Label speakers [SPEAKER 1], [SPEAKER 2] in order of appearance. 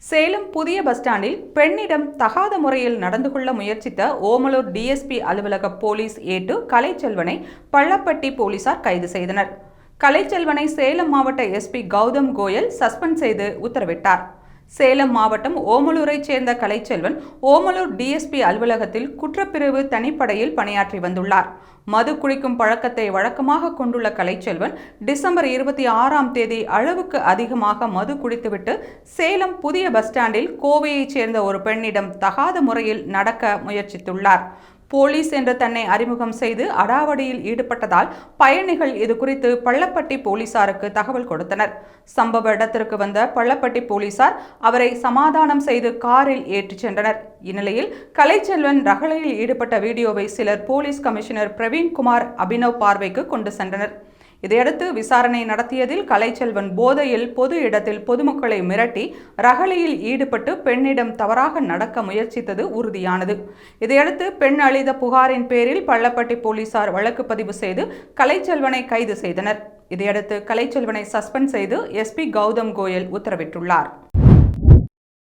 [SPEAKER 1] சேலம் புதிய பஸ் ஸ்டாண்டில் பெண்ணிடம் தகாத முறையில் நடந்து கொள்ள முயற்சித்த ஓமலூர் டிஎஸ்பி அலுவலக போலீஸ் ஏட்டு கலைச்செல்வனை பள்ளப்பட்டி போலீசார் கைது செய்தனர். கலைச்செல்வனை சேலம் மாவட்ட எஸ்பி கௌதம் கோயல் சஸ்பெண்ட் செய்து உத்தரவிட்டார். சேலம் மாவட்டம் ஓமலூரைச் சேர்ந்த கலைச்செல்வன் ஓமலூர் டிஎஸ்பி அலுவலகத்தில் குற்றப்பிரிவு தனிப்படையில் பணியாற்றி வந்துள்ளார். மது குடிக்கும் பழக்கத்தை வழக்கமாக கொண்டுள்ள கலைச்செல்வன் டிசம்பர் 26ஆம் தேதி அளவுக்கு அதிகமாக மது குடித்துவிட்டு சேலம் புதிய பஸ் ஸ்டாண்டில் கோவையைச் சேர்ந்த ஒரு பெண்ணிடம் தகாத முறையில் நடக்க முயற்சித்துள்ளார். போலீஸ் என்று தன்னை அறிமுகம் செய்து அடாவடியில் ஈடுபட்டதால் பயணிகள் இது குறித்து பள்ளப்பட்டி போலீசாருக்கு தகவல் கொடுத்தனர். சம்பவ இடத்திற்கு வந்த பள்ளப்பட்டி போலீசார் அவரை சமாதானம் செய்து காரில் ஏற்றிச் சென்றனர். இந்நிலையில் கலைச்செல்வன் ரகளையில் ஈடுபட்ட வீடியோவை சிலர் போலீஸ் கமிஷனர் பிரவீன்குமார் அபினவ் பார்வைக்கு கொண்டு சென்றனர். இதையடுத்து விசாரணை நடத்தியதில் கலைச்செல்வன் போதையில் பொது இடத்தில் பொதுமக்களை மிரட்டி ரகளையில் ஈடுபட்டு பெண்ணிடம் தவறாக நடக்க முயற்சித்தது உறுதியானது. இதையடுத்து பெண் அளித்த புகாரின் பேரில் பள்ளப்பட்டி போலீசார் வழக்கு பதிவு செய்து கலைச்செல்வனை கைது செய்தனர். இதையடுத்து கலைச்செல்வனை சஸ்பெண்ட் செய்து எஸ்பி கௌதம் கோயல் உத்தரவிட்டுள்ளார்.